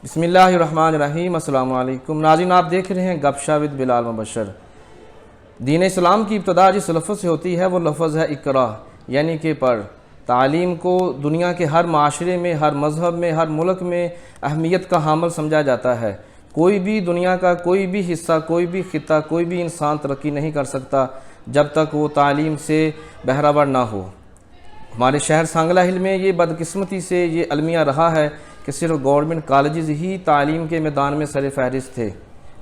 بسم اللہ الرحمن الرحیم۔ السلام علیکم ناظرین، آپ دیکھ رہے ہیں گپ شپ ود بلال مبشر۔ دین اسلام کی ابتدا جس لفظ سے ہوتی ہے وہ لفظ ہے اقرا، یعنی کہ پڑھ۔ تعلیم کو دنیا کے ہر معاشرے میں، ہر مذہب میں، ہر ملک میں اہمیت کا حامل سمجھا جاتا ہے۔ کوئی بھی دنیا کا کوئی بھی حصہ، کوئی بھی خطہ، کوئی بھی انسان ترقی نہیں کر سکتا جب تک وہ تعلیم سے بہرہور نہ ہو۔ ہمارے شہر سانگلہ ہل میں یہ بدقسمتی سے یہ المیہ رہا ہے کہ صرف گورنمنٹ کالجز ہی تعلیم کے میدان میں سر فہرست تھے،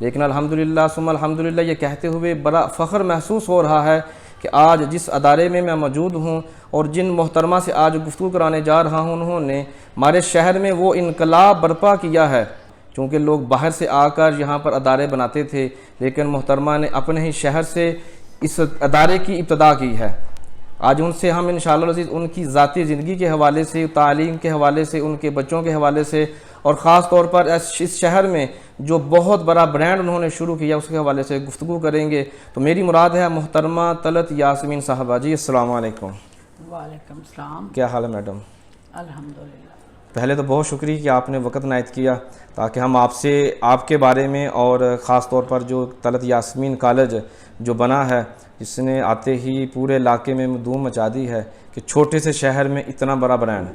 لیکن الحمدللہ ثم الحمدللہ یہ کہتے ہوئے بڑا فخر محسوس ہو رہا ہے کہ آج جس ادارے میں موجود ہوں اور جن محترمہ سے آج گفتگو کرانے جا رہا ہوں، انہوں نے ہمارے شہر میں وہ انقلاب برپا کیا ہے۔ چونکہ لوگ باہر سے آ کر یہاں پر ادارے بناتے تھے، لیکن محترمہ نے اپنے ہی شہر سے اس ادارے کی ابتدا کی ہے۔ آج ان سے ہم انشاءاللہ العزیز ان کی ذاتی زندگی کے حوالے سے، تعلیم کے حوالے سے، ان کے بچوں کے حوالے سے، اور خاص طور پر اس شہر میں جو بہت بڑا برانڈ انہوں نے شروع کیا اس کے حوالے سے گفتگو کریں گے۔ تو میری مراد ہے محترمہ طلعت یاسمین صاحبہ۔ جی السلام علیکم۔ وعلیکم السلام۔ کیا حال ہے میڈم؟ الحمدللہ۔ پہلے تو بہت شکریہ کہ آپ نے وقت عنایت کیا تاکہ ہم آپ سے آپ کے بارے میں، اور خاص طور پر جو طلعت یاسمین کالج جو بنا ہے، جس نے آتے ہی پورے علاقے میں دھوم مچا دی ہے کہ چھوٹے سے شہر میں اتنا بڑا برانڈ،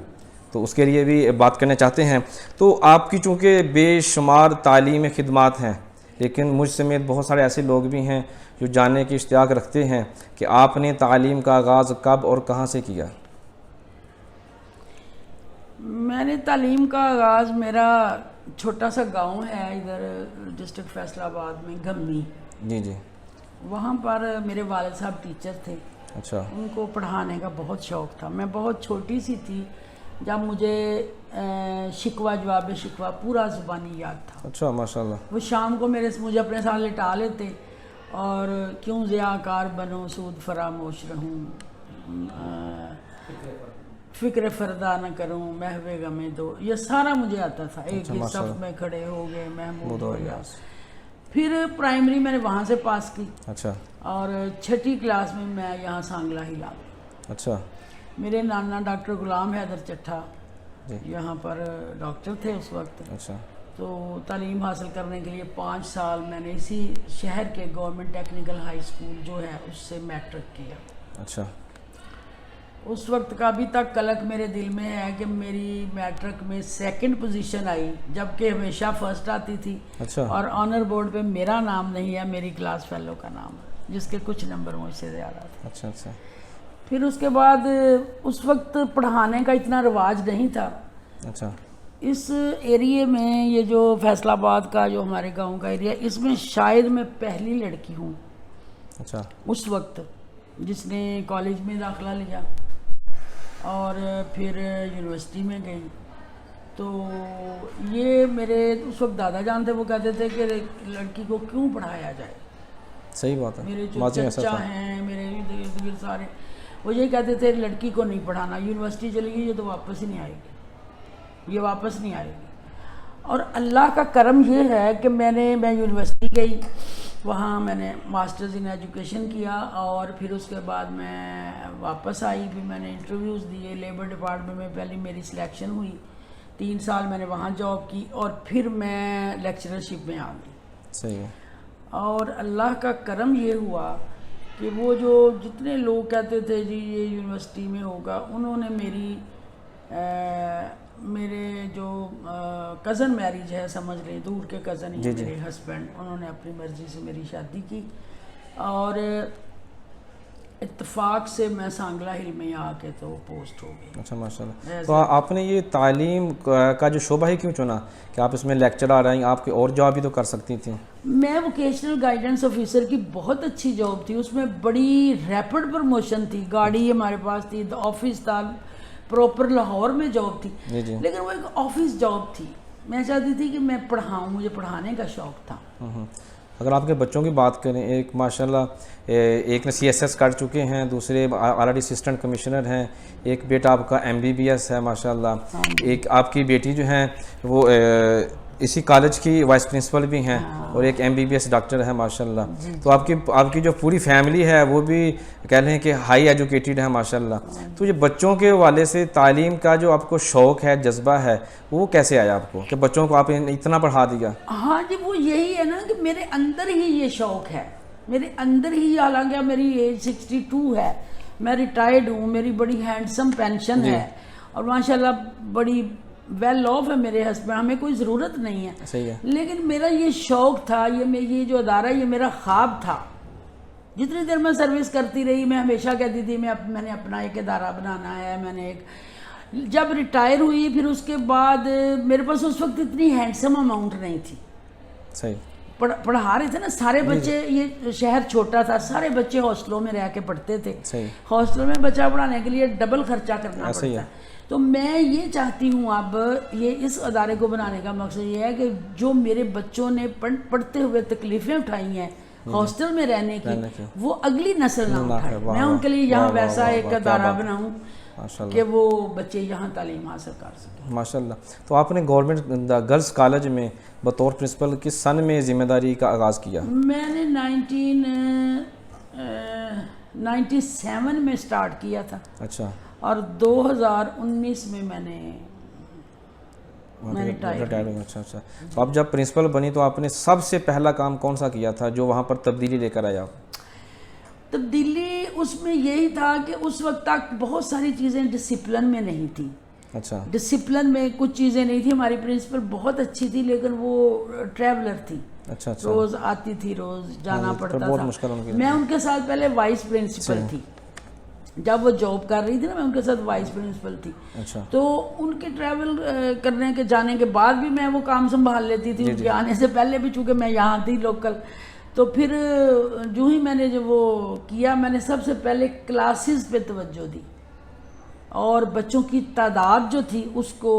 تو اس کے لیے بھی بات کرنا چاہتے ہیں۔ تو آپ کی چونکہ بے شمار تعلیمی خدمات ہیں، لیکن مجھ سمیت بہت سارے ایسے لوگ بھی ہیں جو جاننے کی اشتیاق رکھتے ہیں کہ آپ نے تعلیم کا آغاز کب اور کہاں سے کیا؟ میں نے تعلیم کا آغاز، میرا چھوٹا سا گاؤں ہے ادھر ڈسٹرکٹ فیصل آباد میں، گمی۔ جی جی۔ وہاں پر میرے والد صاحب ٹیچر تھے۔ اچھا۔ ان کو پڑھانے کا بہت شوق تھا۔ میں بہت چھوٹی سی تھی جب مجھے شکوہ جواب شکوہ پورا زبانی یاد تھا۔ اچھا ماشاءاللہ۔ وہ شام کو مجھے اپنے ساتھ لٹا لیتے اور کیوں ضیاءکار بنوں سود فراموش رہوں، فکر فردا نہ کروں محو غم دو، یہ سارا مجھے آتا تھا۔ ایک ہی صف میں کھڑے ہو گئے محمود و یاس۔ پھر پرائمری میں نے وہاں سے پاس کی۔ اچھا۔ اور چھٹی کلاس میں میں یہاں سانگلہ ہی لا گئی۔ اچھا۔ میرے نانا ڈاکٹر غلام حیدر چٹھا یہاں پر ڈاکٹر تھے اس وقت۔ اچھا۔ تو تعلیم حاصل کرنے کے لیے 5 سال میں نے اسی شہر کے گورنمنٹ ٹیکنیکل ہائی اسکول جو ہے اس سے میٹرک کیا۔ اچھا۔ اس وقت کا ابھی تک کلک میرے دل میں ہے کہ میری میٹرک میں 2nd پوزیشن آئی، جبکہ ہمیشہ فرسٹ آتی تھی۔ اچھا۔ اور آنر بورڈ پہ میرا نام نہیں ہے، میری کلاس فیلو کا نام ہے، جس کے کچھ نمبر مجھ سے زیادہ تھے۔ اچھا اچھا۔ پھر اس کے بعد اس وقت پڑھانے کا اتنا رواج نہیں تھا۔ اچھا۔ اس ایریے میں، یہ جو فیصل آباد کا جو ہمارے گاؤں کا ایریا، اس میں شاید میں پہلی لڑکی ہوں اچھا۔ اس وقت جس نے کالج میں داخلہ لیا اور پھر یونیورسٹی میں گئی۔ تو یہ میرے اس وقت دادا جان تھے، وہ کہتے تھے کہ لڑکی کو کیوں پڑھایا جائے۔ صحیح بات ہے۔ میرے جو چچا ہیں، میرے ارد گرد سارے، وہ یہ کہتے تھے لڑکی کو نہیں پڑھانا، یونیورسٹی چلی گئی یہ تو واپس ہی نہیں آئے گی، یہ واپس نہیں آئے گی۔ اور اللہ کا کرم یہ ہے کہ میں یونیورسٹی گئی، وہاں میں نے ماسٹرز ان ایجوکیشن کیا، اور پھر اس کے بعد میں واپس آئی، پھر میں نے انٹرویوز دیے لیبر ڈپارٹمنٹ میں، پہلی میری سلیکشن ہوئی، 3 سال میں نے وہاں جاب کی، اور پھر میں لیکچررشپ میں آ گئی۔ صحیح ہے۔ اور اللہ کا کرم یہ ہوا کہ وہ جو جتنے لوگ کہتے تھے جی یہ یونیورسٹی میں ہوگا، انہوں نے میرے جو کزن میریج ہے، سمجھ لیں دور کے کزن ہی میرے ہسبینڈ، انہوں نے اپنی مرضی سے میری شادی کی، اور اتفاق سے میں سانگلہ ہل میں آ کے تو پوسٹ ہو گئی۔ اچھا ماشاءاللہ۔ تو آپ نے یہ تعلیم کا جو شعبہ ہی کیوں چنا کہ آپ اس میں لیکچرر آئیں؟ آپ کی اور جاب بھی تو کر سکتی تھیں۔ میں ووکیشنل گائیڈنس آفیسر کی بہت اچھی جاب تھی، اس میں بڑی ریپڈ پروموشن تھی، گاڑی ہمارے پاس تھی، آفس تھا، پراپر لاہور میں جاب تھی، لیکن وہ ایک آفس جاب تھی۔ میں چاہتی تھی کہ میں پڑھاؤں، مجھے پڑھانے کا شوق تھا۔ اگر آپ کے بچوں کی بات کریں، ایک ماشاءاللہ ایک نے CSS کر چکے ہیں، دوسرے آلریڈی اسسٹنٹ کمشنر ہیں، ایک بیٹا آپ کا MBBS ہے ماشاءاللہ، ایک آپ کی بیٹی جو ہیں وہ اسی کالج کی وائس پرنسپل بھی ہیں اور ایک MBBS ڈاکٹر ہے ماشاءاللہ. تو آپ کی جو پوری فیملی ہے وہ بھی کہہ لیں کہ ہائی ایجوکیٹڈ ہے ماشاءاللہ. تو یہ بچوں کے حوالے سے تعلیم کا جو آپ کو شوق ہے, جذبہ ہے, وہ کیسے آیا آپ کو کہ بچوں کو آپ اتنا پڑھا دیا؟ ہاں جی, وہ یہی ہے نا کہ میرے اندر ہی یہ شوق ہے, میرے اندر ہی. حالانکہ میری ایج 62 ہے, میں ریٹائرڈ ہوں, میری بڑی ہینڈسم پینشن ہے اور ماشاءاللہ بڑی ویل آف ہے میرے ہسبینڈ, ہمیں کوئی ضرورت نہیں ہے. صحیح ہے. لیکن میرا یہ شوق تھا, یہ جو ادارہ یہ میرا خواب تھا. جتنی دیر میں سروس کرتی رہی میں ہمیشہ کہتی تھی میں نے اپنا ایک ادارہ بنانا ہے. میں نے جب ریٹائر ہوئی پھر اس کے بعد میرے پاس اس وقت اتنی ہینڈسم اماؤنٹ نہیں تھی. صحیح. پڑھا رہے تھے نا سارے بچے, یہ شہر چھوٹا تھا, سارے بچے ہاسٹلوں میں رہ کے پڑھتے تھے. ہاسٹلوں میں بچہ پڑھانے کے لیے ڈبل خرچہ کرنا پڑتا ہے. تو میں یہ چاہتی ہوں اب یہ اس ادارے کو بنانے کا مقصد یہ ہے کہ جو میرے بچوں نے پڑھتے ہوئے تکلیفیں اٹھائی ہیں ہاسٹل میں رہنے کی, وہ اگلی نسل نہ اٹھائے. میں ان کے لیے یہاں ویسا ایک ادارہ بناؤں کہ وہ بچے یہاں تعلیم حاصل کر سکیں. ماشاءاللہ. تو آپ نے گورنمنٹ گرلز کالج میں بطور پرنسپل کس سن میں ذمہ داری کا آغاز کیا؟ میں نے 1997 میں سٹارٹ کیا تھا. اچھا. اور 2019 میں میں نے ریٹائر. اچھا. تو آپ جب پرنسپل بنی تو آپ نے سب سے پہلا کام کون سا کیا تھا جو وہاں پر تبدیلی لے کر آیا؟ تبدیلی اس میں یہی تھا کہ اس وقت تک بہت ساری چیزیں ڈسپلن میں نہیں تھی. اچھا. ڈسپلن میں کچھ چیزیں نہیں تھی. ہماری پرنسپل بہت اچھی تھی لیکن وہ ٹریولر تھی. اچھا. روز آتی تھی, روز جانا پڑتا تھا. میں ان کے ساتھ پہلے وائس پرنسپل تھی. جب وہ جاب کر رہی تھی نا میں ان کے ساتھ وائس پرنسپل تھی. تو ان کے ٹریول کرنے کے جانے کے بعد بھی میں وہ کام سنبھال لیتی تھی. ان کے آنے سے پہلے بھی چونکہ میں یہاں تھی لوکل. تو پھر جو ہی میں نے جو وہ کیا, میں نے سب سے پہلے کلاسز پہ توجہ دی اور بچوں کی تعداد جو تھی اس کو,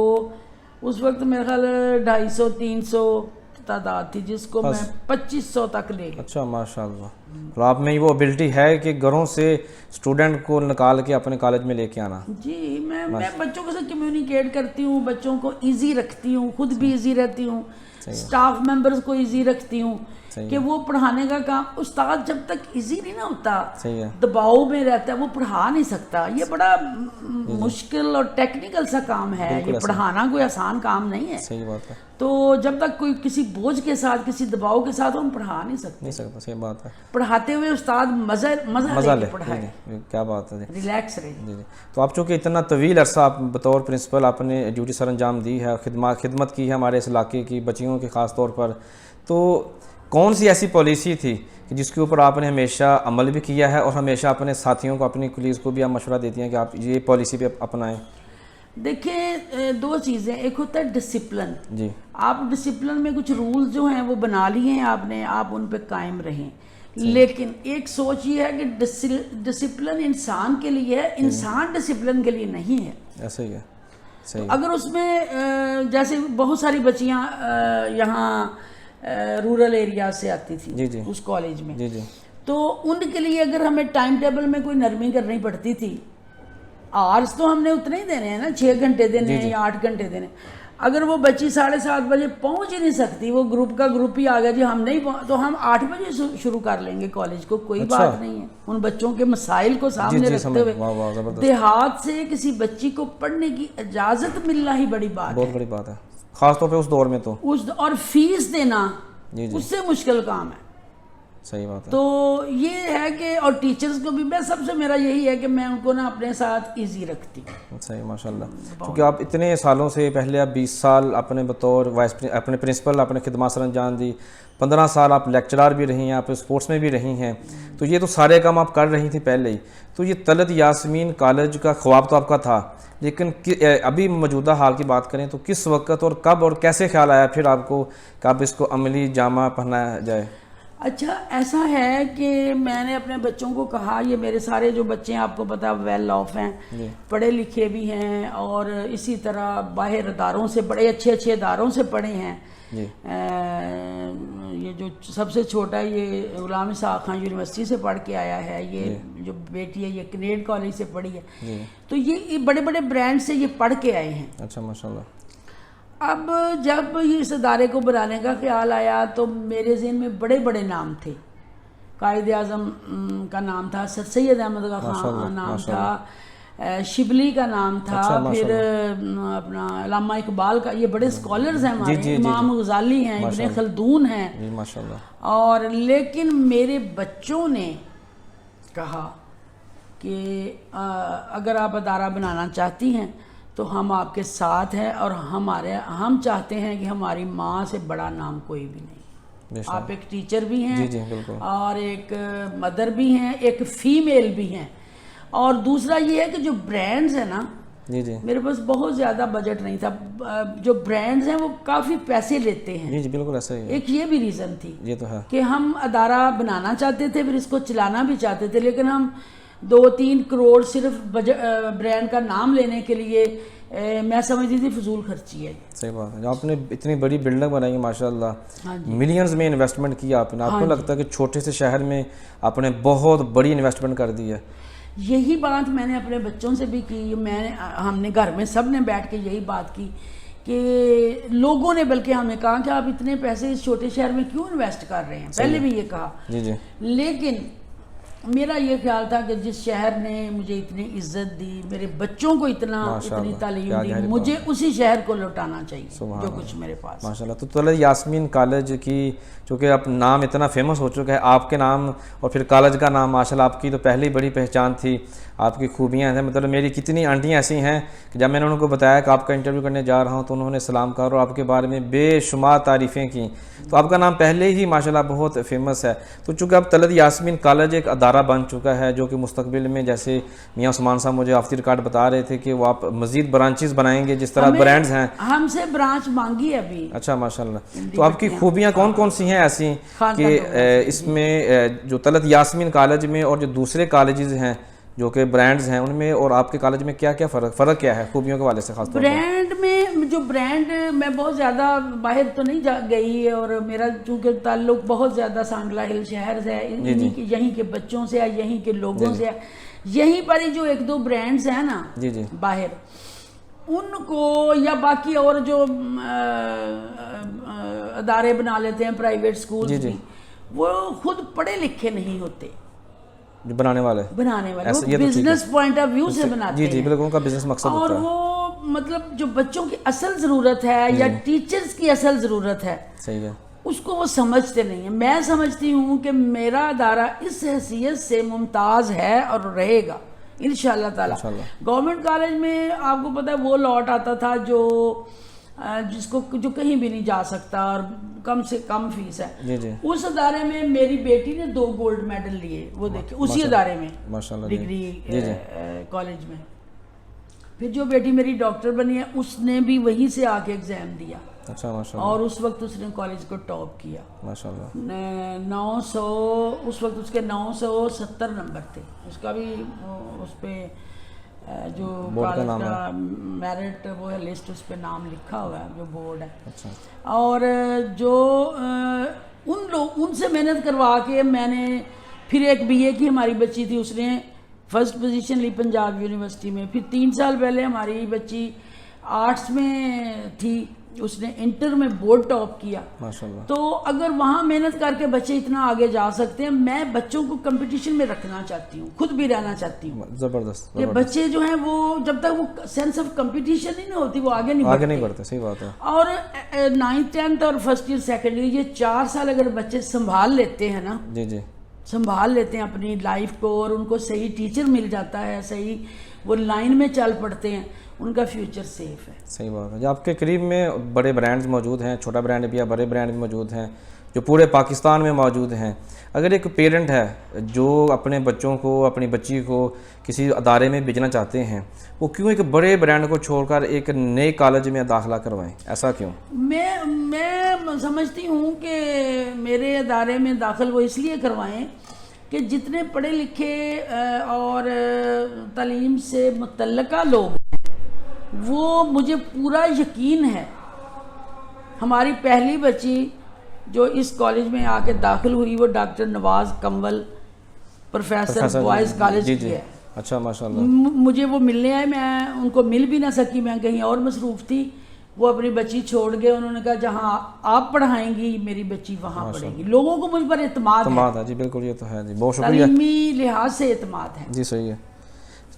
اس وقت میرے خیال 250-300 تعداد تھی جس کو میں 2500 تک لے گئی. اچھا ماشاءاللہ. تو آپ میں وہ ابیلٹی ہے کہ گھروں سے اسٹوڈنٹ کو نکال کے اپنے کالج میں لے کے آنا؟ جی, میں بچوں کے ساتھ کمیونیکیٹ کرتی ہوں, بچوں کو ایزی رکھتی ہوں, خود بھی ایزی رہتی ہوں, اسٹاف ممبرز کو ایزی رکھتی ہوں کہ وہ پڑھانے کا کام. استاد جب تک ایزی نہیں نہ ہوتا, دباؤ میں رہتا ہے, وہ پڑھا نہیں سکتا. یہ بڑا مشکل اور ٹیکنیکل سا کام ہے, یہ پڑھانا کوئی آسان کام نہیں ہے. صحیح بات ہے. تو جب تک کوئی کسی بوجھ کے ساتھ, کسی دباؤ کے ساتھ ہم پڑھا نہیں سکتے. صحیح بات ہے. پڑھاتے ہوئے استاد مزہ لے پڑھائے. کیا بات ہے. ریلیکس رہے. جی. تو آپ چونکہ اتنا طویل عرصہ آپ بطور پرنسپل آپ نے ڈیوٹی سر انجام دی ہے, خدمت کی ہے ہمارے اس علاقے کی بچیوں کی خاص طور پر, تو کون سی ایسی پالیسی تھی کہ جس کے اوپر آپ نے ہمیشہ عمل بھی کیا ہے اور ہمیشہ اپنے ساتھیوں کو, اپنی کولیز کو بھی آپ مشورہ دیتی ہیں کہ آپ یہ پالیسی پہ اپنائیں؟ دیکھیں, دو چیزیں. ایک ہوتا ہے ڈسپلن. جی. آپ ڈسپلن میں کچھ رولز جو ہیں وہ بنا لیے ہیں آپ نے, آپ ان پہ قائم رہیں. لیکن ایک سوچ یہ ہے کہ ڈسپلن انسان کے لیے ہے, انسان ڈسپلن کے لیے نہیں ہے. ایسا ہی ہے. صحیح. اگر اس میں جیسے بہت ساری بچیاں یہاں رورل ایریا سے آتی تھی اس کالج میں, تو ان کے لیے اگر ہمیں ٹائم ٹیبل میں کوئی نرمی کرنی پڑتی تھی, آرز تو ہم نے اتنے ہی دینے ہیں نا, 6 گھنٹے دینے ہیں یا 8 گھنٹے دینے. اگر وہ بچی 7:30 بجے پہنچ ہی نہیں سکتی, وہ گروپ کا گروپ ہی آ گیا جی ہم نہیں, تو ہم 8 بجے شروع کر لیں گے کالج کو, کوئی بات نہیں ہے. ان بچوں کے مسائل کو سامنے رکھتے ہوئے دیہات سے کسی بچی کو پڑھنے کی اجازت ملنا ہی بڑی بات ہے, بہت بڑی بات ہے, خاص طور پہ اس دور میں. تو اور فیس دینا اس سے مشکل کام ہے. صحیح بات ہے. تو یہ ہے کہ, اور ٹیچرز کو بھی میں سب سے میرا یہی ہے کہ میں ان کو نا اپنے ساتھ ایزی رکھتی ہوں. صحیح ماشاءاللہ. کیونکہ آپ اتنے سالوں سے, پہلے آپ 20 سال اپنے بطور اپنے پرنسپل اپنے خدمات سر انجام دی, 15 سال آپ لیکچرار بھی رہی ہیں, آپ اسپورٹس میں بھی رہی ہیں, تو یہ تو سارے کام آپ کر رہی تھیں پہلے ہی. تو یہ طلعت یاسمین کالج کا خواب تو آپ کا تھا, لیکن ابھی موجودہ حال کی بات کریں تو کس وقت اور کب اور کیسے خیال آیا پھر آپ کو کہ اب اس کو عملی جامہ پہنایا جائے؟ اچھا, ایسا ہے کہ میں نے اپنے بچوں کو کہا, یہ میرے سارے جو بچے ہیں آپ کو پتا ویل آف ہیں, پڑھے لکھے بھی ہیں, اور اسی طرح باہر اداروں سے, بڑے اچھے اداروں سے پڑھے ہیں. یہ جو سب سے چھوٹا ہے یہ غلام اسحاق خان یونیورسٹی سے پڑھ کے آیا ہے, یہ جو بیٹی ہے یہ کنیڈ کالج سے پڑھی ہے. تو یہ بڑے بڑے برانڈ سے یہ پڑھ کے آئے ہیں. اچھا ماشاءاللہ. اب جب اس ادارے کو بنانے کا خیال آیا تو میرے ذہن میں بڑے بڑے نام تھے. قائد اعظم کا نام تھا, سر سید احمد خان نام تھا, شبلی کا نام تھا, پھر اپنا علامہ اقبال کا, یہ بڑے اسکالرز ہیں ہمارے, امام غزالی ہیں, ابن خلدون ہیں. اور لیکن میرے بچوں نے کہا کہ اگر آپ ادارہ بنانا چاہتی ہیں تو ہم آپ کے ساتھ ہیں, اور ہم چاہتے ہیں کہ ہماری ماں سے بڑا نام کوئی بھی نہیں. آپ ایک ٹیچر بھی ہیں اور ایک مدر بھی ہیں, ایک فیمیل بھی ہیں. اور دوسرا یہ ہے کہ جو برانڈز ہیں نا, میرے پاس بہت زیادہ بجٹ نہیں تھا. جو برانڈز ہیں وہ کافی پیسے لیتے ہیں. جی بالکل ایسا ہی ہے. ایک یہ بھی ریزن تھی یہ تو ہے کہ ہم ادارہ بنانا چاہتے تھے, پھر اس کو چلانا بھی چاہتے تھے, لیکن ہم 2-3 کروڑ صرف برانڈ کا نام لینے کے لیے میں سمجھتی تھی فضول خرچی ہے. صحیح بات ہے. آپ نے اتنی بڑی بلڈنگ بنائی ماشاءاللہ, ملینز میں انویسٹمنٹ کیا آپ نے. آپ کو لگتا ہے کہ چھوٹے سے شہر میں آپ نے بہت بڑی انویسٹمنٹ کر دی ہے؟ یہی بات میں نے اپنے بچوں سے بھی کی, ہم نے گھر میں سب نے بیٹھ کے یہی بات کی کہ لوگوں نے بلکہ ہمیں کہا کہ آپ اتنے پیسے اس چھوٹے شہر میں کیوں انویسٹ کر رہے ہیں, پہلے بھی یہ کہا. لیکن میرا یہ خیال تھا کہ جس شہر نے مجھے اتنی عزت دی, میرے بچوں کو اتنی تعلیم دی, مجھے اسی شہر کو لوٹانا چاہیے جو کچھ میرے پاس. ماشاءاللہ. تو طلعت یاسمین کالج کی چونکہ اب نام اتنا فیمس ہو چکا ہے, آپ کے نام اور پھر کالج کا نام ماشاءاللہ آپ کی تو پہلے ہی بڑی پہچان تھی, آپ کی خوبیاں ہیں. مطلب میری کتنی آنٹیاں ایسی ہیں کہ جب میں نے ان کو بتایا کہ آپ کا انٹرویو کرنے جا رہا ہوں تو انہوں نے سلام کہا اور آپ کے بارے میں بے شمار تعریفیں کی. تو آپ کا نام پہلے ہی ماشاءاللہ بہت فیمس ہے. تو چونکہ اب طلعت یاسمین کالج ایک ادارہ بن چکا ہے جو کہ مستقبل میں, جیسے میاں عثمان صاحب مجھے آف دی ریکارڈ بتا رہے تھے کہ وہ آپ مزید برانچز بنائیں گے جس طرح برانڈز ہیں. ہم سے برانچ مانگی ہے ابھی. اچھا ماشاءاللہ. تو آپ کی خوبیاں کون کون سی ہیں ایسی کہ اس میں جو طلعت یاسمین کالج میں اور جو دوسرے کالجز ہیں جو کہ برانڈز ہیں ان میں اور آپ کے کالج میں کیا کیا فرق کیا ہے خوبیوں کے والے سے؟ خاص طور پر برانڈ میں جو برانڈ, میں بہت زیادہ باہر تو نہیں گئی, اور میرا چونکہ تعلق بہت زیادہ سانگلہ ہل شہر سے ہے, یہیں کے بچوں سے ہے, یہیں کے لوگوں سے ہے. یہیں پر ہی جو 1-2 برانڈز ہیں نا باہر, ان کو یا باقی اور جو ادارے بنا لیتے ہیں پرائیویٹ سکولز بھی, وہ خود پڑھے لکھے نہیں ہوتے جو بنانے والے وہ بزنس پوائنٹ آف ویو سے بناتے ہیں. بالکل ان کا بزنس مقصد اور ہوتا ہے. وہ مطلب جو بچوں کی اصل ضرورت ہے یا ٹیچرز کی اصل ضرورت ہے, صحیح ہے, اس کو وہ سمجھتے نہیں ہیں. میں سمجھتی ہوں کہ میرا ادارہ اس حیثیت سے ممتاز ہے اور رہے گا انشاءاللہ تعالی. گورنمنٹ کالج میں آپ کو پتہ ہے وہ لاٹ آتا تھا جو کہیں بھی نہیں جا سکتا اور کم سے کم فیس ہے. اس ادارے میں میری بیٹی نے 2 گولڈ میڈل لیے, وہ دیکھیں اسی ادارے میں ڈگری کالج میں. پھر جو بیٹی میری ڈاکٹر بنی ہے اس نے بھی وہیں سے آ کے ایگزام دیا. اچھا ماشاءاللہ. اور اس وقت اس نے کالج کو ٹاپ کیا ماشاءاللہ. 900 اس وقت اس کے 970 نمبر تھے. اس کا بھی اس پہ جو کالج کا میرٹ وہ ہے لسٹ, اس پہ نام لکھا ہوا ہے جو بورڈ ہے. اور جو ان سے محنت کروا کے میں نے پھر ایک BA کی ہماری بچی تھی, اس نے فرسٹ پوزیشن لی پنجاب یونیورسٹی میں. پھر 3 سال پہلے ہماری بچی آرٹس میں تھی, اس نے انٹر میں بورڈ ٹاپ کیا ماشاءاللہ. تو اگر وہاں محنت کر کے بچے اتنا آگے جا سکتے ہیں, میں بچوں کو کمپٹیشن میں رکھنا چاہتی ہوں, خود بھی رہنا چاہتی ہوں. زبردست. یہ بچے جو ہیں وہ جب تک وہ سینس آف کمپٹیشن ہی نہیں ہوتی وہ آگے نہیں بڑھتے. صحیح بات ہے. اور 9th 10th اور فرسٹ ایئر سیکنڈ ایئر یہ 4 سال اگر بچے سنبھال لیتے ہیں نا, سنبھال لیتے ہیں اپنی لائف کو, اور ان کو صحیح ٹیچر مل جاتا ہے, صحیح وہ لائن میں چل پڑتے ہیں, ان کا فیوچر سیف ہے. صحیح بات ہے. آپ کے قریب میں بڑے برانڈز موجود ہیں, چھوٹا برانڈ بھی یا بڑے برانڈ بھی موجود ہیں جو پورے پاکستان میں موجود ہیں. اگر ایک پیرنٹ ہے جو اپنے بچوں کو, اپنی بچی کو کسی ادارے میں بھیجنا چاہتے ہیں, وہ کیوں ایک بڑے برانڈ کو چھوڑ کر ایک نئے کالج میں داخلہ کروائیں؟ ایسا کیوں؟ میں سمجھتی ہوں کہ میرے ادارے میں داخل وہ اس لیے کروائیں کہ جتنے پڑھے لکھے اور تعلیم سے متعلقہ لوگ ہیں وہ مجھے پورا یقین ہے. ہماری پہلی بچی جو اس کالج میں آ کے داخل ہوئی وہ ڈاکٹر نواز کنول پروفیسر بوائز کالج کی ہے. اچھا ماشاءاللہ. مجھے وہ ملنے آئے, میں ان کو مل بھی نہ سکی, میں کہیں اور مصروف تھی. وہ اپنی بچی چھوڑ گئے, انہوں نے کہا جہاں آپ پڑھائیں گی میری بچی وہاں پڑھے گی. لوگوں کو مجھ پر اعتماد ہے جی بالکل, یہ تو ہے جی, بہت شکریہ. تعلیمی لحاظ سے اعتماد ہے جی صحیح ہے.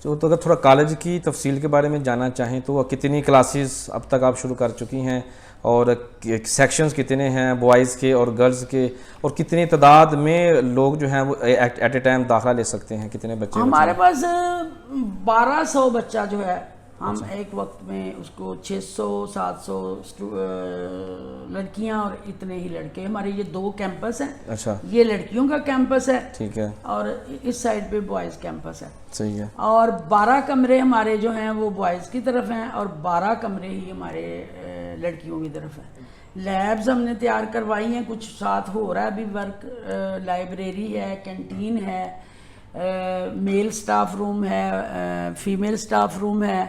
تو اگر تھوڑا کالج کی تفصیل کے بارے میں جاننا چاہیں تو کتنی کلاسز اب تک آپ شروع کر چکی ہیں, اور سیکشنز کتنے ہیں بوائز کے اور گرلز کے, اور کتنی تعداد میں لوگ جو ہیں وہ ایٹ اے ٹائم داخلہ لے سکتے ہیں, کتنے بچے؟ ہمارے پاس 1200 بچہ جو ہے, ہم ایک وقت میں اس کو 600-700 لڑکیاں اور اتنے ہی لڑکے. ہمارے یہ 2 کیمپس ہیں. اچھا, یہ لڑکیوں کا کیمپس ہے, ٹھیک ہے, اور اس سائڈ پہ بوائز کیمپس ہے. صحیح ہے. اور 12 کمرے ہمارے جو ہیں وہ بوائز کی طرف ہیں, اور 12 کمرے ہی ہمارے لڑکیوں کی طرف ہیں. لیبز ہم نے تیار کروائی ہیں, کچھ ساتھ ہو رہا ہے ابھی ورک. لائبریری ہے, کینٹین ہے, میل سٹاف روم ہے, فیمیل سٹاف روم ہے.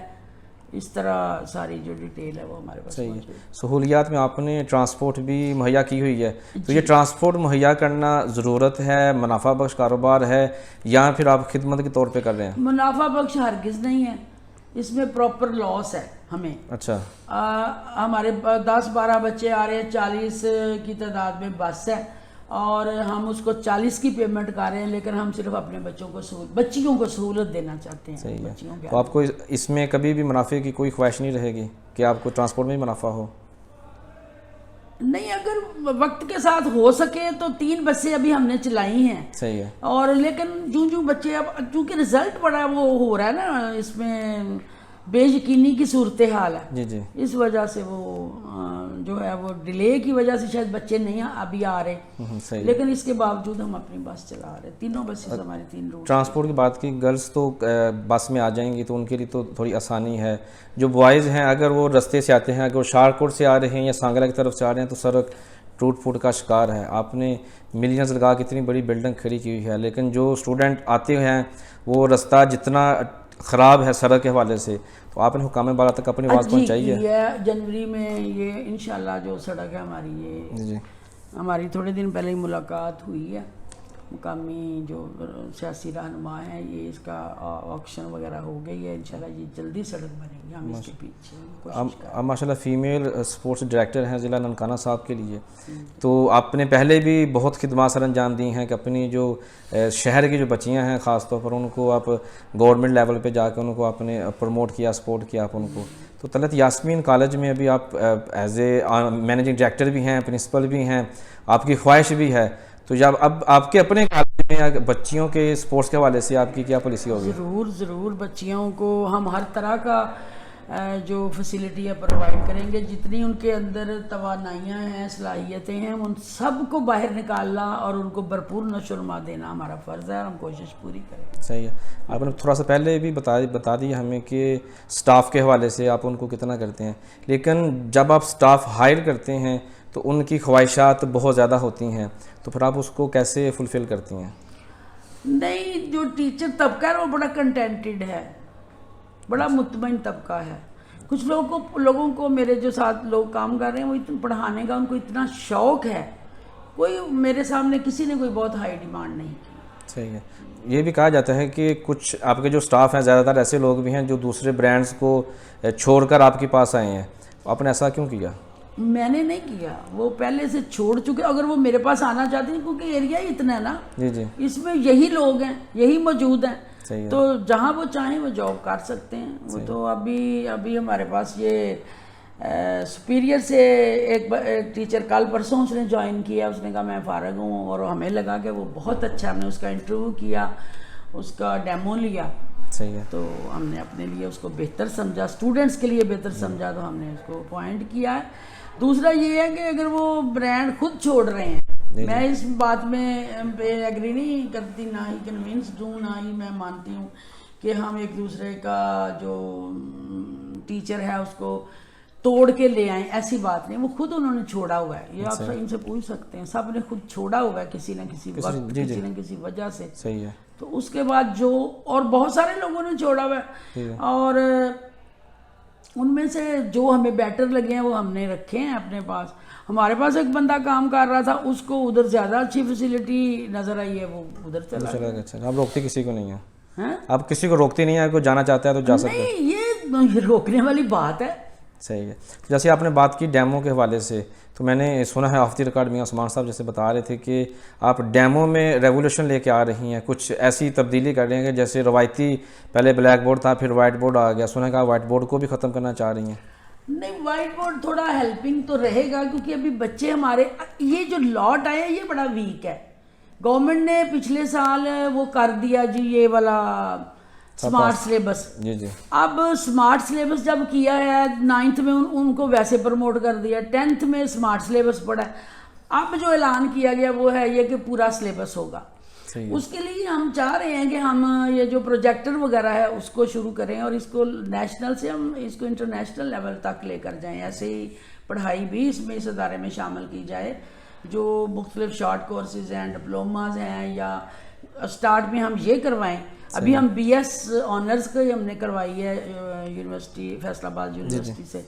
اس طرح ساری جو ڈیٹیل ہے وہ ہمارے پاس صحیح ہے. سہولیات میں آپ نے ٹرانسپورٹ بھی مہیا کی ہوئی ہے, تو یہ ٹرانسپورٹ مہیا کرنا ضرورت ہے, منافع بخش کاروبار ہے, یا پھر آپ خدمت کے طور پہ کر رہے ہیں؟ منافع بخش ہرگز نہیں ہے, اس میں پراپر لاس ہے ہمیں. اچھا, ہمارے 10-12 بچے آ رہے ہیں, 40 کی تعداد میں بس ہے, اور ہم اس کو 40 کی پیمنٹ کر رہے ہیں, لیکن ہم صرف اپنے بچیوں کو سہولت دینا چاہتے ہیں. صحیح ہے. تو آپ کو اس میں کبھی بھی منافع کی کوئی خواہش نہیں رہے گی کہ آپ کو ٹرانسپورٹ میں منافع ہو؟ نہیں, اگر وقت کے ساتھ ہو سکے تو 3 بسیں ابھی ہم نے چلائی ہیں. صحیح ہے. اور لیکن جو بچے اب چونکہ رزلٹ بڑا وہ ہو رہا ہے نا, اس میں بے یقینی کی صورتحال ہے. جی جی, اس وجہ سے وہ جو ہے وہ ڈیلے کی وجہ سے شاید بچے نہیں ابھی آ رہے, لیکن اس کے باوجود ہم اپنی بس چلا رہے. 3 بسیں ہماری 3 روٹ. ٹرانسپورٹ کی بات کی, گرلز تو بس میں آ جائیں گی تو ان کے لیے تو تھوڑی آسانی ہے. جو بوائز ہیں اگر وہ رستے سے آتے ہیں, اگر وہ شارکوٹ سے آ رہے ہیں یا سانگلہ کی طرف سے آ رہے ہیں, تو سڑک ٹوٹ پھوٹ کا شکار ہے. آپ نے ملینز لگا کے اتنی بڑی بلڈنگ کھڑی کی ہوئی ہے, لیکن جو اسٹوڈنٹ آتے ہیں وہ رستہ جتنا خراب ہے سڑک کے حوالے سے, تو آپ نے حکام بالا تک اپنی آواز پہنچائی ہے؟ یہ جنوری میں یہ انشاءاللہ جو سڑک ہے ہماری, یہ ہماری تھوڑے دن پہلے ہی ملاقات ہوئی ہے. مقامی جو سیاسی رہنما ہیں, یہ اس کا آکشن وغیرہ ہو گئی ہے. انشاءاللہ یہ جلدی سڑک بنے گی, ہم اس کے پیچھے کوشش کریں. اب ماشاءاللہ فیمیل سپورٹس ڈائریکٹر ہیں ضلع ننکانہ صاحب کے لیے, تو آپ نے پہلے بھی بہت خدمات سر انجام دی ہیں کہ اپنی جو شہر کی جو بچیاں ہیں خاص طور پر ان کو آپ گورنمنٹ لیول پہ جا کے ان کو آپ نے پروموٹ کیا, سپورٹ کیا آپ ان کو. تو طلعت یاسمین کالج میں ابھی آپ ایز اے مینیجنگ ڈائریکٹر بھی ہیں, پرنسپل بھی ہیں, آپ کی خواہش بھی ہے, تو جب اب آپ کے اپنے کالج میں بچیوں کے سپورٹس کے حوالے سے آپ کی کیا پالیسی ہوگی؟ ضرور بچیوں کو ہم ہر طرح کا جو فیسلٹی ہے پرووائڈ کریں گے. جتنی ان کے اندر توانائیاں ہیں, صلاحیتیں ہیں, ان سب کو باہر نکالنا اور ان کو بھرپور نشو و نما دینا ہمارا فرض ہے, اور ہم کوشش پوری کریں گے. صحیح ہے. آپ نے تھوڑا سا پہلے بھی بتا دیا ہمیں کہ سٹاف کے حوالے سے آپ ان کو کتنا کرتے ہیں, لیکن جب آپ سٹاف ہائر کرتے ہیں تو ان کی خواہشات بہت زیادہ ہوتی ہیں, تو پھر آپ اس کو کیسے فلفل کرتی ہیں؟ نہیں, جو ٹیچر طبقہ ہے وہ بڑا کنٹینٹڈ ہے, بڑا مطمئن طبقہ ہے. کچھ لوگوں کو میرے جو ساتھ لوگ کام کر رہے ہیں, وہ اتنا پڑھانے کا ان کو اتنا شوق ہے, کوئی میرے سامنے کسی نے کوئی بہت ہائی ڈیمانڈ نہیں کی. صحیح ہے. یہ بھی کہا جاتا ہے کہ کچھ آپ کے جو سٹاف ہیں زیادہ تر ایسے لوگ بھی ہیں جو دوسرے برانڈز کو چھوڑ کر آپ کے پاس آئے ہیں, آپ نے ایسا کیوں کیا؟ میں نے نہیں کیا, وہ پہلے سے چھوڑ چکے. اگر وہ میرے پاس آنا چاہتے ہیں, کیونکہ ایریا ہی اتنا ہے نا, جی اس میں یہی لوگ ہیں, یہی موجود ہیں, صحیح تو جہاں وہ چاہیں وہ جاب کر سکتے ہیں. وہ تو ابھی ہمارے پاس یہ سپیریئر سے ایک ٹیچر کل پرسوں اس نے جوائن کیا, اس نے کہا میں فارغ ہوں, اور ہمیں لگا کہ وہ بہت اچھا, ہم نے اس کا انٹرویو کیا, اس کا ڈیمو لیا. صحیح ہے. تو ہم نے اپنے لیے اس کو بہتر سمجھا, اسٹوڈنٹس کے لیے بہتر سمجھا, تو ہم نے اس کو اپوائنٹ کیا ہے. دوسرا یہ ہے کہ اگر وہ برانڈ خود چھوڑ رہے ہیں, میں اس بات میں ایگری نہیں کرتی, نہ ہی کنونسڈ ہوں, نہ ہی میں مانتی ہوں کہ ہم ایک دوسرے کا جو ٹیچر ہے اس کو توڑ کے لے آئیں. ایسی بات نہیں, وہ خود انہوں نے چھوڑا ہوا ہے. یہ آپ ان سے پوچھ سکتے ہیں, سب نے خود چھوڑا ہوا ہے کسی نہ کسی وقت, کسی نہ کسی وجہ سے. صحیح ہے. تو اس کے بعد جو اور بہت سارے لوگوں نے چھوڑا ہوا ہے, اور ان میں سے جو ہمیں بیٹر لگے ہیں وہ ہم نے رکھے ہیں اپنے پاس. ہمارے پاس ایک بندہ کام کر رہا تھا, اس کو ادھر زیادہ اچھی فیسلٹی نظر آئی ہے, وہ ادھر چلا گیا. اچھا, آپ روکتے کسی کو نہیں ہیں؟ آپ کسی کو روکتے نہیں ہیں, کوئی جانا چاہتا ہے تو جا سکتے ہیں؟ نہیں, یہ روکنے والی بات ہے. صحیح ہے. جیسے آپ نے بات کی ڈیمو کے حوالے سے, تو میں نے سنا ہے آف دی ریکارڈ میاں عثمان صاحب جیسے بتا رہے تھے کہ آپ ڈیمو میں ریولیوشن لے کے آ رہی ہیں, کچھ ایسی تبدیلی کر رہی ہیں کہ جیسے روایتی پہلے بلیک بورڈ تھا پھر وائٹ بورڈ آ گیا, سنا ہے کہ آپ وائٹ بورڈ کو بھی ختم کرنا چاہ رہی ہیں. نہیں, وائٹ بورڈ تھوڑا ہیلپنگ تو رہے گا کیونکہ ابھی بچے ہمارے, یہ جو لاٹ آیا یہ بڑا ویک ہے. گورنمنٹ نے پچھلے سال وہ کر دیا جی یہ والا سمارٹ سلیبس. جی جی. اب سمارٹ سلیبس جب کیا ہے 9th میں ان کو ویسے پروموٹ کر دیا, 10th میں سمارٹ سلیبس پڑھا ہے. اب جو اعلان کیا گیا وہ ہے یہ کہ پورا سلیبس ہوگا. اس کے لیے ہم چاہ رہے ہیں کہ ہم یہ جو پروجیکٹر وغیرہ ہے اس کو شروع کریں اور اس کو نیشنل سے ہم اس کو انٹرنیشنل لیول تک لے کر جائیں. ایسے ہی پڑھائی بھی اس میں اس ادارے میں شامل کی جائے, جو مختلف شارٹ کورسز ہیں, ڈپلوماز ہیں, یا اسٹارٹ میں ہم یہ کروائیں. ابھی ہم بی ایس آنرز کا ہم نے کروائی ہے یونیورسٹی فیصل آباد یونیورسٹی سے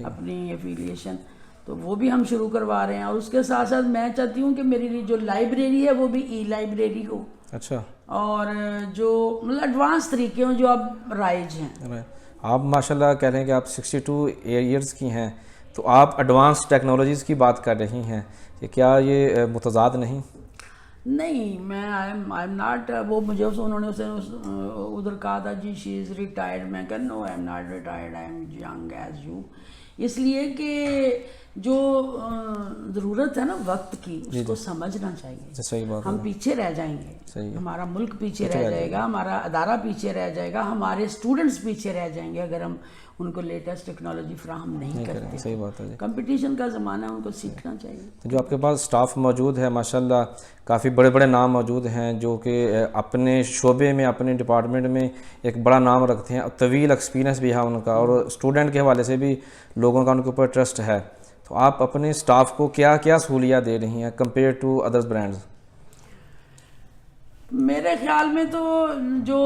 اپنی ایفیلیشن, تو وہ بھی ہم شروع کروا رہے ہیں. اور اس کے ساتھ ساتھ میں چاہتی ہوں کہ میری جو لائبریری ہے وہ بھی ای لائبریری ہو. اچھا. اور جو مطلب ایڈوانس طریقے ہوں جو اب رائج ہیں. آپ ماشاءاللہ کہہ رہے ہیں کہ آپ 62 ایئرز کی ہیں, تو آپ ایڈوانس ٹیکنالوجیز کی بات کر رہی ہیں, کہ کیا یہ متضاد نہیں؟ نہیں, میں آئی ایم ناٹ, وہ مجھے انہوں نے اسے ادھر کہا تھا جی شی از ریٹائرڈ, میں کہا no I am not retired, I am young as you. اس لیے کہ جو ضرورت ہے نا وقت کی اس کو سمجھنا چاہیے. صحیح بات. ہم پیچھے رہ جائیں گے, ہمارا ملک پیچھے رہ جائے گا, ہمارا ادارہ پیچھے رہ جائے گا, ہمارے اسٹوڈنٹس پیچھے رہ جائیں گے اگر ہم ان کو لیٹسٹ ٹیکنالوجی فراہم نہیں کرتے. صحیح بات ہے. کمپٹیشن کا زمانہ ہے, ان کو سیکھنا چاہیے. جو آپ کے پاس سٹاف موجود ہے ماشاءاللہ کافی بڑے بڑے نام موجود ہیں جو کہ اپنے شعبے میں اپنے ڈپارٹمنٹ میں ایک بڑا نام رکھتے ہیں, طویل ایکسپیرینس بھی ہے ان کا, اور اسٹوڈنٹ کے حوالے سے بھی لوگوں کا ان کے اوپر ٹرسٹ ہے. تو آپ اپنے سٹاف کو کیا کیا سہولیات دے رہی ہیں کمپیئر ٹو ادرس برانڈز؟ میرے خیال میں تو جو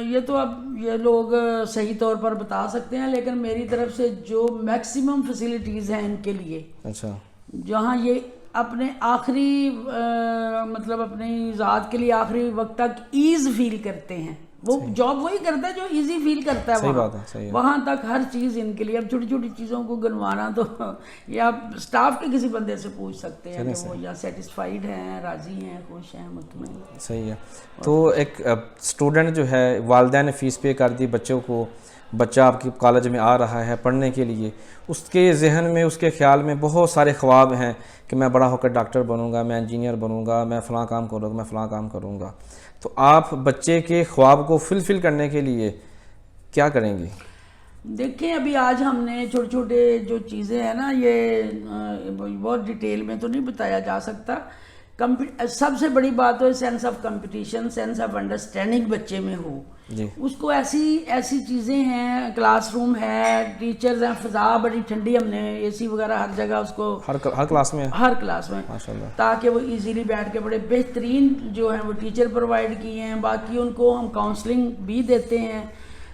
یہ تو اب یہ لوگ صحیح طور پر بتا سکتے ہیں, لیکن میری طرف سے جو میکسیمم فیسلٹیز ہیں ان کے لیے, اچھا, جہاں یہ اپنے آخری مطلب اپنی ذات کے لیے آخری وقت تک ایز فیل کرتے ہیں, وہ جاب وہی کرتا ہے جو ایزی فیل کرتا ہے وہاں تک ہر چیز ان کے لیے. اب چھوٹی چھوٹی چیزوں کو گنوانا تو یہ آپ اسٹاف کے کسی بندے سے پوچھ سکتے ہیں کہ وہ یا سیٹسفائیڈ ہیں, راضی ہیں, خوش ہیں, مطمئن. صحیح ہے. تو ایک اسٹوڈنٹ جو ہے, والدین نے فیس پے کر دی بچوں کو, بچہ آپ کی کالج میں آ رہا ہے پڑھنے کے لیے, اس کے ذہن میں اس کے خیال میں بہت سارے خواب ہیں کہ میں بڑا ہو کر ڈاکٹر بنوں گا, میں انجینئر بنوں گا, میں فلاں کام کروں گا, میں فلاں کام کروں گا. تو آپ بچے کے خواب کو فلفل کرنے کے لیے کیا کریں گی؟ دیکھیں ابھی آج ہم نے چھوٹے چھوٹے جو چیزیں ہیں نا, یہ بہت ڈیٹیل میں تو نہیں بتایا جا سکتا. سب سے بڑی بات ہے sense of competition, sense of understanding بچے میں ہو. اس کو ایسی چیزیں ہیں, کلاس روم ہے, ٹیچرز ہیں, فضا بڑی ٹھنڈی, ہم نے اے سی وغیرہ ہر جگہ اس کو ہر کلاس میں ماشاءاللہ, تاکہ وہ ایزیلی بیٹھ کے, بڑے بہترین جو ہیں وہ ٹیچر پرووائڈ کیے ہیں. باقی ان کو ہم کاؤنسلنگ بھی دیتے ہیں.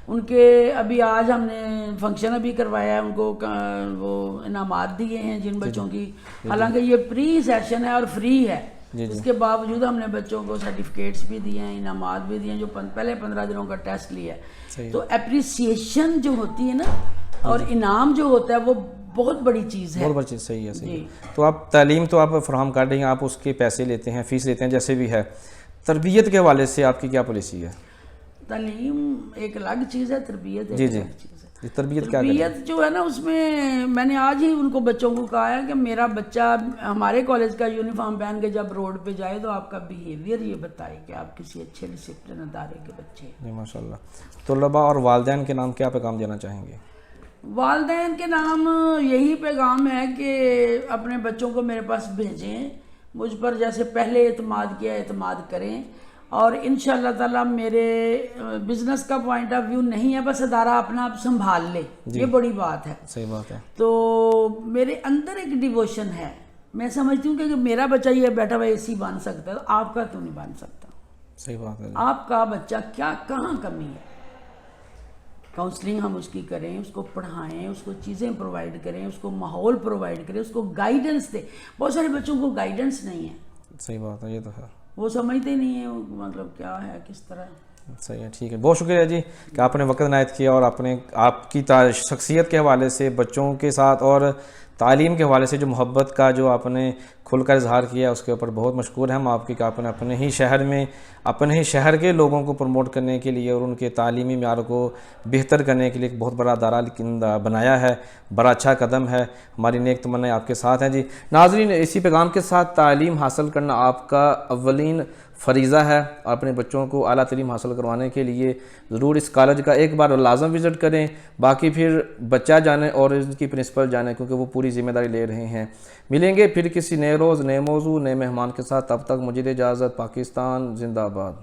ان کے ابھی آج ہم نے فنکشن ابھی کروایا ہے, ان کو وہ انعامات دیے ہیں جن بچوں کی, حالانکہ یہ پری سیشن ہے اور فری ہے, اس کے باوجود ہم نے بچوں کو سرٹیفکیٹس بھی دیے ہیں, انعامات بھی دیے ہیں, جو پہلے 15 دنوں کا ٹیسٹ لیا ہے. تو اپریسیشن جو ہوتی ہے نا, اور انعام جو ہوتا ہے وہ بہت بڑی چیز ہے. بہت بڑی چیز. صحیح ہے. صحیح. تو آپ تعلیم تو آپ فراہم کر رہی ہیں, آپ اس کے پیسے لیتے ہیں, فیس لیتے ہیں, جیسے بھی ہے. تربیت کے حوالے سے آپ کی کیا پالیسی ہے؟ تعلیم ایک الگ چیز ہے, تربیت ایک الگ چیز ہے. تربیت جو ہے نا, اس میں نے آج ہی ان کو بچوں کو کہا ہے کہ میرا بچہ ہمارے کالج کا یونیفارم پہن کے جب روڈ پہ جائے تو آپ کا بیہیویئر یہ بتائے کہ آپ کسی اچھے ڈسپلن ادارے کے بچے ہیں. ماشاءاللہ. طلباء اور والدین کے نام کیا پیغام دینا چاہیں گے؟ والدین کے نام یہی پیغام ہے کہ اپنے بچوں کو میرے پاس بھیجیں, مجھ پر جیسے پہلے اعتماد کیا اعتماد کریں, اور انشاءاللہ تعالیٰ میرے بزنس کا پوائنٹ آف ویو نہیں ہے, بس ادارہ اپنا آپ سنبھال لے, یہ بڑی بات ہے. صحیح بات ہے. تو میرے اندر ایک ڈیووشن ہے, میں سمجھتی ہوں کہ میرا بچہ یہ بیٹھا ہوا اے سی بن سکتا ہے, تو آپ کا کیوں نہیں بن سکتا؟ صحیح بات ہے. آپ کا بچہ کہاں کمی ہے, کاؤنسلنگ ہم اس کی کریں, اس کو پڑھائیں, اس کو چیزیں پرووائڈ کریں, اس کو ماحول پرووائڈ کریں, اس کو گائیڈنس دیں. بہت سارے بچوں کو گائیڈنس نہیں ہے. صحیح بات ہے. یہ تو ہے, وہ سمجھتے نہیں ہیں مطلب کیا ہے, کس طرح. صحیح ہے, ٹھیک ہے, بہت شکریہ جی کہ آپ نے وقت عنایت کیا اور آپ کی شخصیت کے حوالے سے بچوں کے ساتھ اور تعلیم کے حوالے سے جو محبت کا جو آپ نے کھل کر اظہار کیا اس کے اوپر بہت مشکور ہیں ہم آپ کی کہ آپ نے اپنے ہی شہر میں اپنے ہی شہر کے لوگوں کو پروموٹ کرنے کے لیے اور ان کے تعلیمی معیار کو بہتر کرنے کے لیے ایک بہت بڑا ادارہ بنایا ہے. بڑا اچھا قدم ہے, ہماری نیک تمنائیں آپ کے ساتھ ہیں. جی ناظرین, اسی پیغام کے ساتھ تعلیم حاصل کرنا آپ کا اولین فریضہ ہے. اپنے بچوں کو اعلیٰ تعلیم حاصل کروانے کے لیے ضرور اس کالج کا ایک بار لازم وزٹ کریں, باقی پھر بچہ جانے اور ان کی پرنسپل جانے, کیونکہ وہ پوری ذمہ داری لے رہے ہیں. ملیں گے پھر کسی نئے روز, نئے موضوع, نئے مہمان کے ساتھ. تب تک مجھے اجازت. پاکستان زندہ باد.